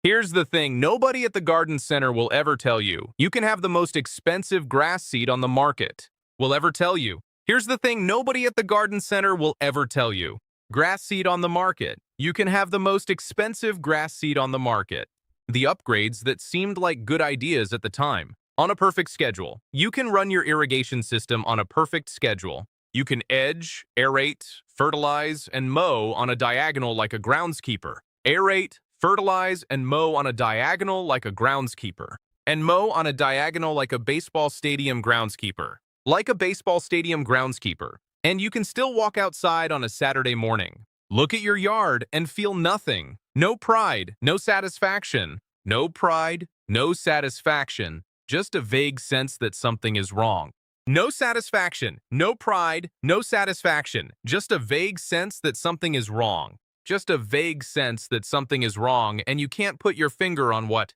Here's the thing, nobody at the garden center will ever tell you, you can have the most expensive grass seed on the market. Will ever tell you. Here's the thing, nobody at the garden center will ever tell you. Grass seed on the market. You can have the most expensive grass seed on the market. The upgrades that seemed like good ideas at the time. On a perfect schedule. You can run your irrigation system on a perfect schedule. You can edge, aerate, fertilize, and mow on a diagonal like a groundskeeper. Aerate, fertilize, and mow on a diagonal like a groundskeeper. And mow on a diagonal like a baseball stadium groundskeeper. Like a baseball stadium groundskeeper. And you can still walk outside on a Saturday morning. Look at your yard and feel nothing. No pride, no satisfaction. No pride, no satisfaction. Just a vague sense that something is wrong. No satisfaction, no pride, no satisfaction. Just a vague sense that something is wrong. Just a vague sense that something is wrong and you can't put your finger on what.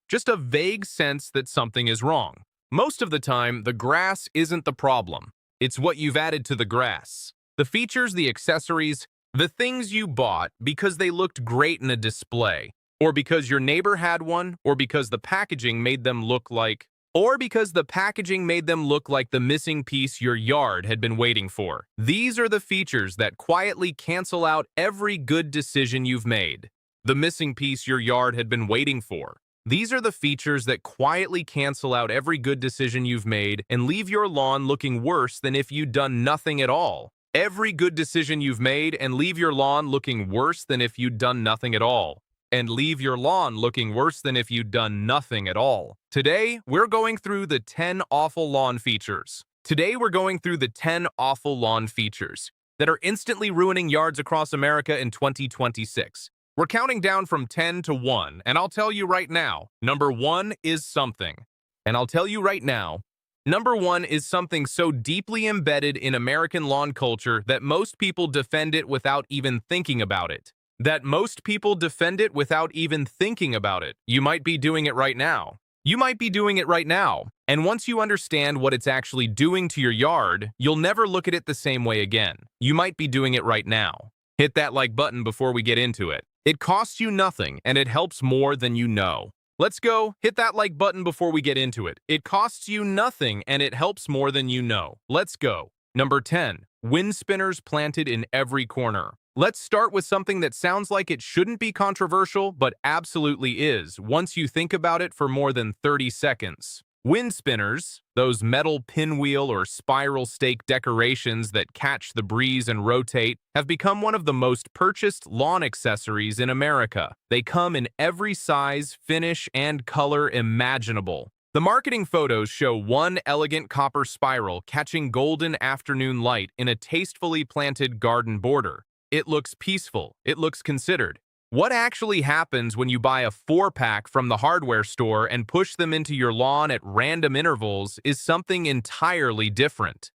Just a vague sense that something is wrong. Most of the time, the grass isn't the problem. It's what you've added to the grass. The features, the accessories, the things you bought because they looked great in a display, or because your neighbor had one, or because the packaging made them look like the missing piece your yard had been waiting for. These are the features that quietly cancel out every good decision you've made. The missing piece your yard had been waiting for. These are the features that quietly cancel out every good decision you've made and leave your lawn looking worse than if you'd done nothing at all. Every good decision you've made and leave your lawn looking worse than if you'd done nothing at all. Today, we're going through the 10 awful lawn features. That are instantly ruining yards across America in 2026. We're counting down from 10 to 1, and I'll tell you right now, number 1 is something. Number 1 is something so deeply embedded in American lawn culture that most people defend it without even thinking about it. You might be doing it right now. And once you understand what it's actually doing to your yard, you'll never look at it the same way again. You might be doing it right now. Hit that like button before we get into it. It costs you nothing, and it helps more than you know. Let's go. Hit that like button before we get into it. It costs you nothing, and it helps more than you know. Let's go. Number 10. Wind spinners planted in every corner. Let's start with something that sounds like it shouldn't be controversial, but absolutely is, once you think about it for more than 30 seconds. Wind spinners, those metal pinwheel or spiral stake decorations that catch the breeze and rotate, have become one of the most purchased lawn accessories in America. They come in every size, finish, and color imaginable. The marketing photos show one elegant copper spiral catching golden afternoon light in a tastefully planted garden border. It looks peaceful. It looks considered. What actually happens when you buy a 4-pack from the hardware store and push them into your lawn at random intervals is something entirely different.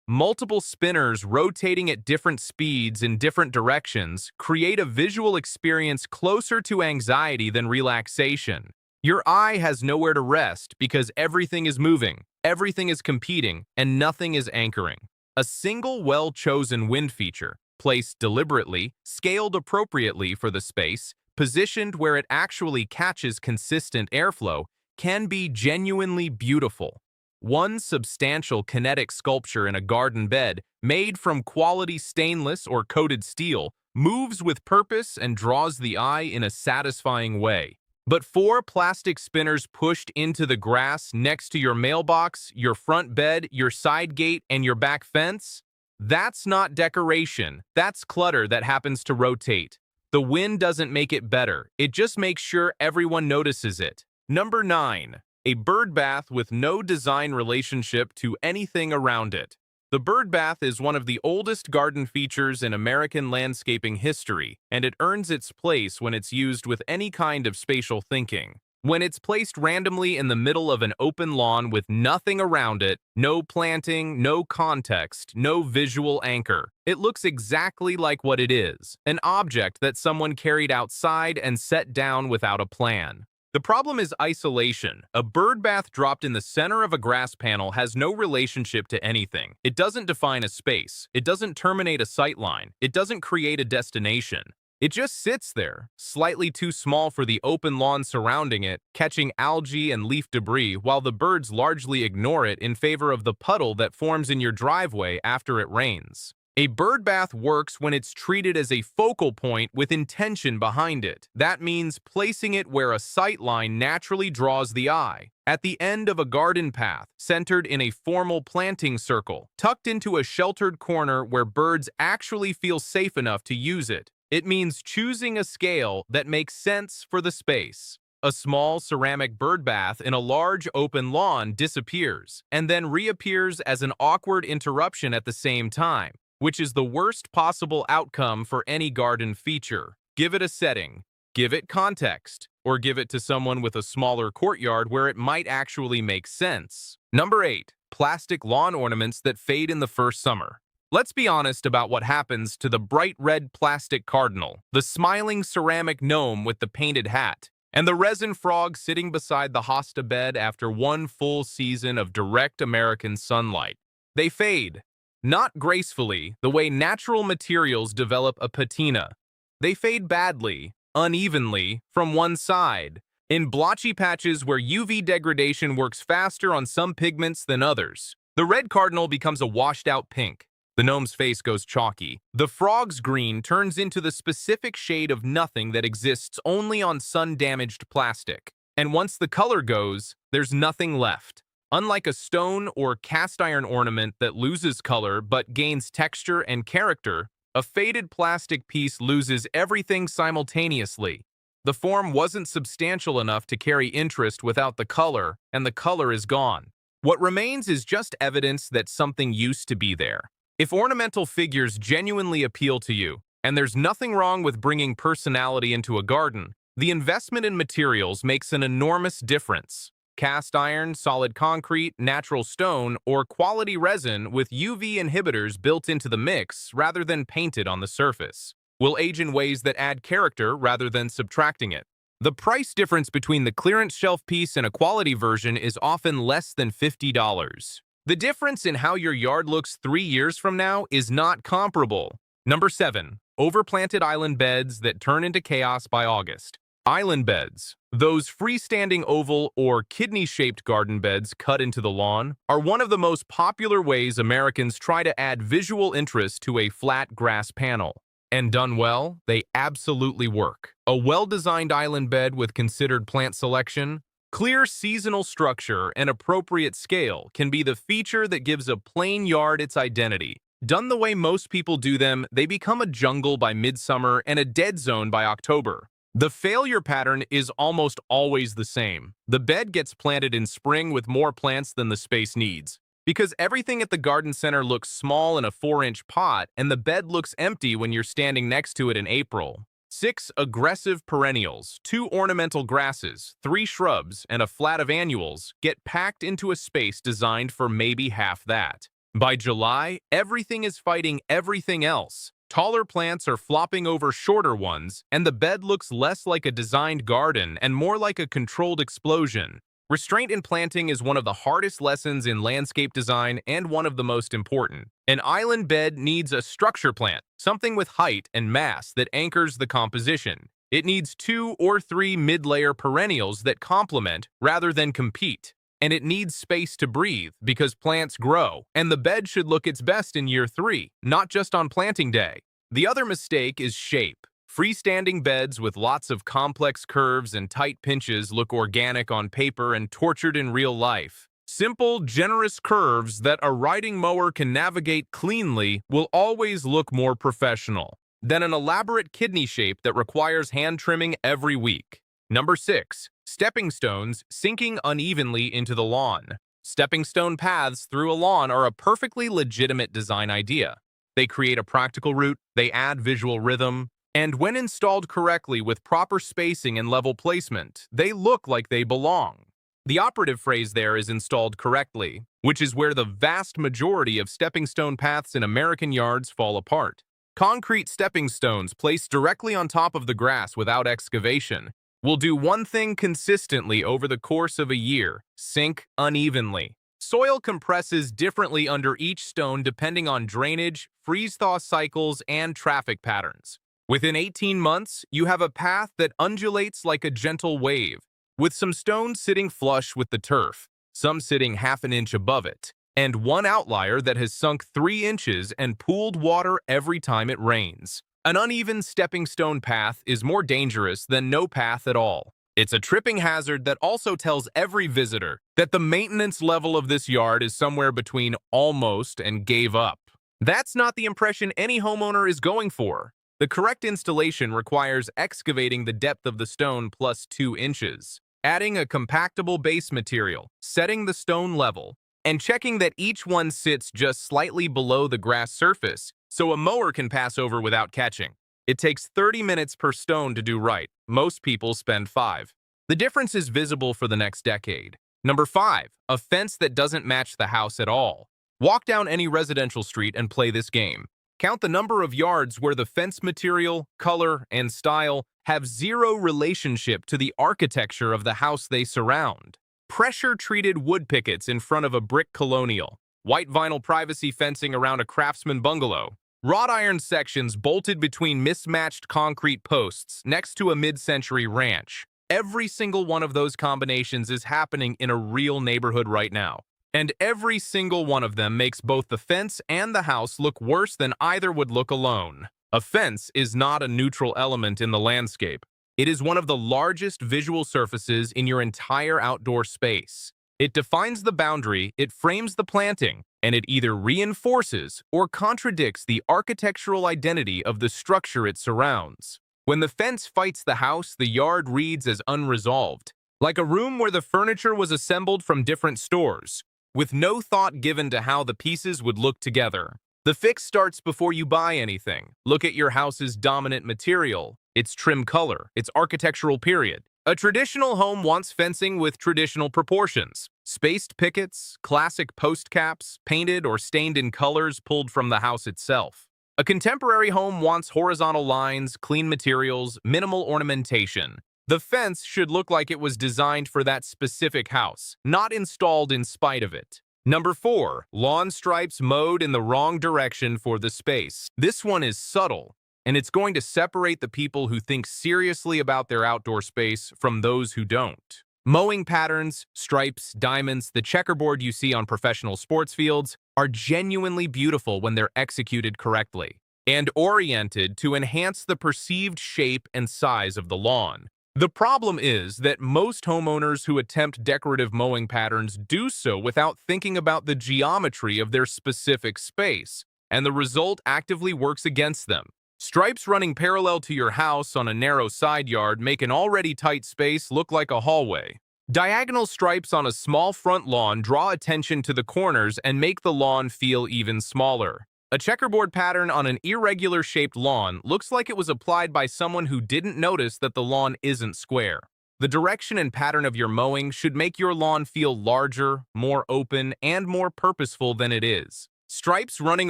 Multiple spinners rotating at different speeds in different directions create a visual experience closer to anxiety than relaxation. Your eye has nowhere to rest because everything is moving, everything is competing, and nothing is anchoring. A single well-chosen wind feature, placed deliberately, scaled appropriately for the space, positioned where it actually catches consistent airflow, can be genuinely beautiful. One substantial kinetic sculpture in a garden bed, made from quality stainless or coated steel, moves with purpose and draws the eye in a satisfying way. But 4 plastic spinners pushed into the grass next to your mailbox, your front bed, your side gate, and your back fence? That's not decoration. That's clutter that happens to rotate. The wind doesn't make it better. It just makes sure everyone notices it. Number 9. A bird bath with no design relationship to anything around it. The bird bath is one of the oldest garden features in American landscaping history, and it earns its place when it's used with any kind of spatial thinking. When it's placed randomly in the middle of an open lawn with nothing around it, no planting, no context, no visual anchor, it looks exactly like what it is, an object that someone carried outside and set down without a plan. The problem is isolation. A bird bath dropped in the center of a grass panel has no relationship to anything. It doesn't define a space. It doesn't terminate a sightline. It doesn't create a destination. It just sits there, slightly too small for the open lawn surrounding it, catching algae and leaf debris while the birds largely ignore it in favor of the puddle that forms in your driveway after it rains. A bird bath works when it's treated as a focal point with intention behind it. That means placing it where a sight line naturally draws the eye, at the end of a garden path, centered in a formal planting circle, tucked into a sheltered corner where birds actually feel safe enough to use it. It means choosing a scale that makes sense for the space. A small ceramic bird bath in a large open lawn disappears, and then reappears as an awkward interruption at the same time, which is the worst possible outcome for any garden feature. Give it a setting, give it context, or give it to someone with a smaller courtyard where it might actually make sense. Number 8. Plastic lawn ornaments that fade in the first summer. Let's be honest about what happens to the bright red plastic cardinal, the smiling ceramic gnome with the painted hat, and the resin frog sitting beside the hosta bed after one full season of direct American sunlight. They fade. Not gracefully, the way natural materials develop a patina. They fade badly, unevenly, from one side, in blotchy patches where UV degradation works faster on some pigments than others. The red cardinal becomes a washed-out pink. The gnome's face goes chalky. The frog's green turns into the specific shade of nothing that exists only on sun-damaged plastic. And once the color goes, there's nothing left. Unlike a stone or cast iron ornament that loses color but gains texture and character, a faded plastic piece loses everything simultaneously. The form wasn't substantial enough to carry interest without the color, and the color is gone. What remains is just evidence that something used to be there. If ornamental figures genuinely appeal to you, and there's nothing wrong with bringing personality into a garden, the investment in materials makes an enormous difference. Cast iron, solid concrete, natural stone, or quality resin with UV inhibitors built into the mix rather than painted on the surface will age in ways that add character rather than subtracting it. The price difference between the clearance shelf piece and a quality version is often less than $50. The difference in how your yard looks 3 years from now is not comparable. Number 7. Overplanted island beds that turn into chaos by August. Island beds, those freestanding oval or kidney-shaped garden beds cut into the lawn, are one of the most popular ways Americans try to add visual interest to a flat grass panel. And done well, they absolutely work. A well-designed island bed with considered plant selection, clear seasonal structure, and appropriate scale can be the feature that gives a plain yard its identity. Done the way most people do them, they become a jungle by midsummer and a dead zone by October. The failure pattern is almost always the same. The bed gets planted in spring with more plants than the space needs. Because everything at the garden center looks small in a 4-inch pot, and the bed looks empty when you're standing next to it in April. 6 aggressive perennials, 2 ornamental grasses, 3 shrubs, and a flat of annuals get packed into a space designed for maybe half that. By July, everything is fighting everything else. Taller plants are flopping over shorter ones, and the bed looks less like a designed garden and more like a controlled explosion. Restraint in planting is one of the hardest lessons in landscape design and one of the most important. An island bed needs a structure plant, something with height and mass that anchors the composition. It needs 2 or 3 mid-layer perennials that complement rather than compete. And it needs space to breathe because plants grow, and the bed should look its best in year 3, not just on planting day. The other mistake is shape. Freestanding beds with lots of complex curves and tight pinches look organic on paper and tortured in real life. Simple, generous curves that a riding mower can navigate cleanly will always look more professional than an elaborate kidney shape that requires hand trimming every week. Number 6. Stepping stones sinking unevenly into the lawn. Stepping stone paths through a lawn are a perfectly legitimate design idea. They create a practical route, they add visual rhythm, and when installed correctly with proper spacing and level placement, they look like they belong. The operative phrase there is installed correctly, which is where the vast majority of stepping stone paths in American yards fall apart. Concrete stepping stones placed directly on top of the grass without excavation will do one thing consistently over the course of a year: sink unevenly. Soil compresses differently under each stone depending on drainage, freeze-thaw cycles, and traffic patterns. Within 18 months, you have a path that undulates like a gentle wave, with some stones sitting flush with the turf, some sitting half an inch above it, and one outlier that has sunk 3 inches and pooled water every time it rains. An uneven stepping stone path is more dangerous than no path at all. It's a tripping hazard that also tells every visitor that the maintenance level of this yard is somewhere between almost and gave up. That's not the impression any homeowner is going for. The correct installation requires excavating the depth of the stone plus 2 inches, adding a compactable base material, setting the stone level, and checking that each one sits just slightly below the grass surface so a mower can pass over without catching. It takes 30 minutes per stone to do right. Most people spend 5. The difference is visible for the next decade. Number 5, a fence that doesn't match the house at all. Walk down any residential street and play this game. Count the number of yards where the fence material, color, and style have zero relationship to the architecture of the house they surround. Pressure-treated wood pickets in front of a brick colonial, white vinyl privacy fencing around a craftsman bungalow, wrought iron sections bolted between mismatched concrete posts next to a mid-century ranch. Every single one of those combinations is happening in a real neighborhood right now. And every single one of them makes both the fence and the house look worse than either would look alone. A fence is not a neutral element in the landscape. It is one of the largest visual surfaces in your entire outdoor space. It defines the boundary, it frames the planting, and it either reinforces or contradicts the architectural identity of the structure it surrounds. When the fence fights the house, the yard reads as unresolved, like a room where the furniture was assembled from different stores, with no thought given to how the pieces would look together. The fix starts before you buy anything. Look at your house's dominant material, its trim color, its architectural period. A traditional home wants fencing with traditional proportions. Spaced pickets, classic post caps, painted or stained in colors pulled from the house itself. A contemporary home wants horizontal lines, clean materials, minimal ornamentation. The fence should look like it was designed for that specific house, not installed in spite of it. Number 4, lawn stripes mowed in the wrong direction for the space. This one is subtle, and it's going to separate the people who think seriously about their outdoor space from those who don't. Mowing patterns, stripes, diamonds, the checkerboard you see on professional sports fields are genuinely beautiful when they're executed correctly and oriented to enhance the perceived shape and size of the lawn. The problem is that most homeowners who attempt decorative mowing patterns do so without thinking about the geometry of their specific space, and the result actively works against them. Stripes running parallel to your house on a narrow side yard make an already tight space look like a hallway. Diagonal stripes on a small front lawn draw attention to the corners and make the lawn feel even smaller. A checkerboard pattern on an irregular-shaped lawn looks like it was applied by someone who didn't notice that the lawn isn't square. The direction and pattern of your mowing should make your lawn feel larger, more open, and more purposeful than it is. Stripes running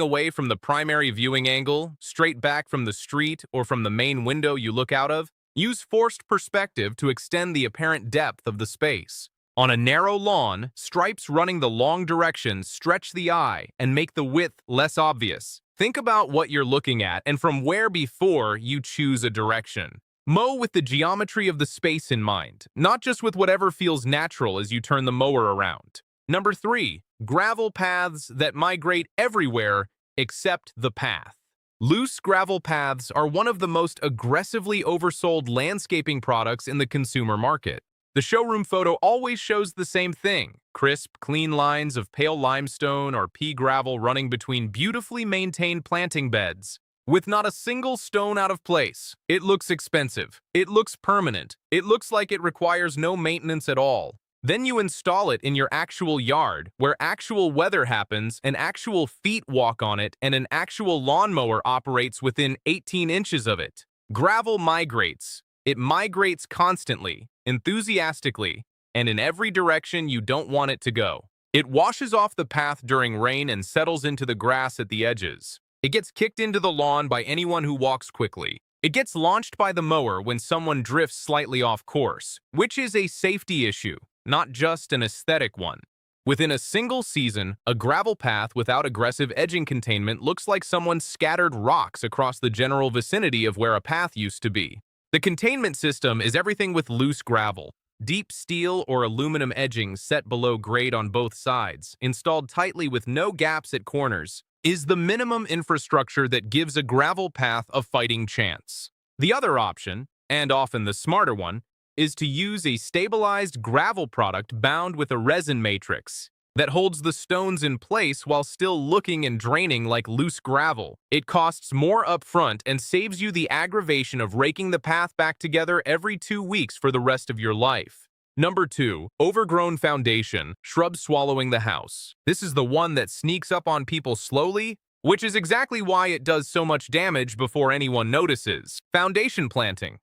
away from the primary viewing angle, straight back from the street or from the main window you look out of, use forced perspective to extend the apparent depth of the space. On a narrow lawn, stripes running the long direction stretch the eye and make the width less obvious. Think about what you're looking at and from where before you choose a direction. Mow with the geometry of the space in mind, not just with whatever feels natural as you turn the mower around. Number 3, gravel paths that migrate everywhere except the path. Loose gravel paths are one of the most aggressively oversold landscaping products in the consumer market. The showroom photo always shows the same thing: crisp, clean lines of pale limestone or pea gravel running between beautifully maintained planting beds, with not a single stone out of place. It looks expensive. It looks permanent. It looks like it requires no maintenance at all. Then you install it in your actual yard, where actual weather happens, and actual feet walk on it, and an actual lawnmower operates within 18 inches of it. Gravel migrates. It migrates constantly, enthusiastically, and in every direction you don't want it to go. It washes off the path during rain and settles into the grass at the edges. It gets kicked into the lawn by anyone who walks quickly. It gets launched by the mower when someone drifts slightly off course, which is a safety issue, not just an aesthetic one. Within a single season, a gravel path without aggressive edging containment looks like someone scattered rocks across the general vicinity of where a path used to be. The containment system is everything with loose gravel, deep steel or aluminum edging set below grade on both sides, installed tightly with no gaps at corners, is the minimum infrastructure that gives a gravel path a fighting chance. The other option, and often the smarter one, is to use a stabilized gravel product bound with a resin matrix that holds the stones in place while still looking and draining like loose gravel. It costs more upfront and saves you the aggravation of raking the path back together every 2 weeks for the rest of your life. Number 2, overgrown foundation, shrub swallowing the house. This is the one that sneaks up on people slowly, which is exactly why it does so much damage before anyone notices. Foundation planting.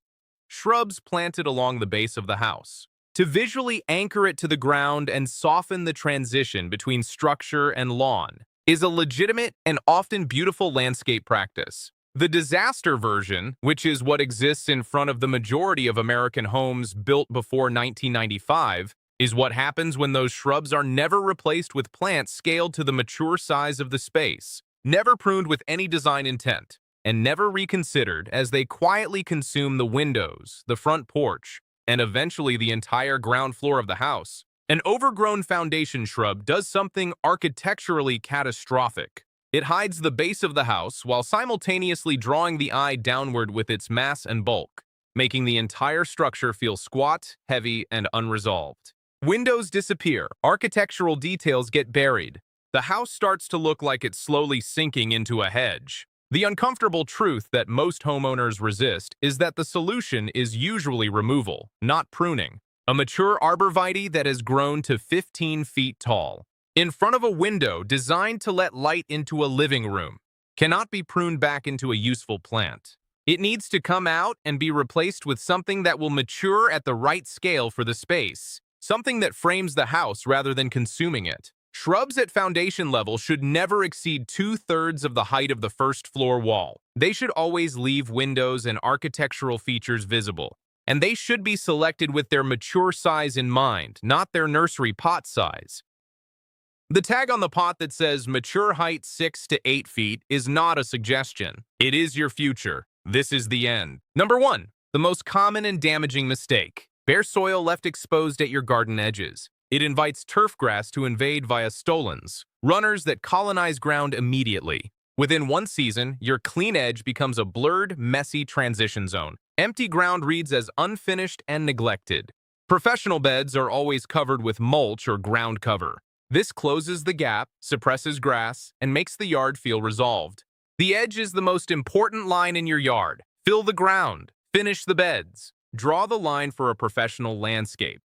Shrubs planted along the base of the house to visually anchor it to the ground and soften the transition between structure and lawn is a legitimate and often beautiful landscape practice. The disaster version, which is what exists in front of the majority of American homes built before 1995, is what happens when those shrubs are never replaced with plants scaled to the mature size of the space, never pruned with any design intent, and never reconsidered as they quietly consume the windows, the front porch, and eventually the entire ground floor of the house. An overgrown foundation shrub does something architecturally catastrophic. It hides the base of the house while simultaneously drawing the eye downward with its mass and bulk, making the entire structure feel squat, heavy, and unresolved. Windows disappear, architectural details get buried. The house starts to look like it's slowly sinking into a hedge. The uncomfortable truth that most homeowners resist is that the solution is usually removal, not pruning. A mature arborvitae that has grown to 15 feet tall, in front of a window designed to let light into a living room, cannot be pruned back into a useful plant. It needs to come out and be replaced with something that will mature at the right scale for the space, something that frames the house rather than consuming it. Shrubs at foundation level should never exceed 2/3 of the height of the first floor wall. They should always leave windows and architectural features visible, and they should be selected with their mature size in mind, not their nursery pot size. The tag on the pot that says mature height 6 to 8 feet is not a suggestion. It is your future. This is the end. Number 1, the most common and damaging mistake. Bare soil left exposed at your garden edges. It invites turf grass to invade via stolons, runners that colonize ground immediately. Within 1 season, your clean edge becomes a blurred, messy transition zone. Empty ground reads as unfinished and neglected. Professional beds are always covered with mulch or ground cover. This closes the gap, suppresses grass, and makes the yard feel resolved. The edge is the most important line in your yard. Fill the ground. Finish the beds. Draw the line for a professional landscape.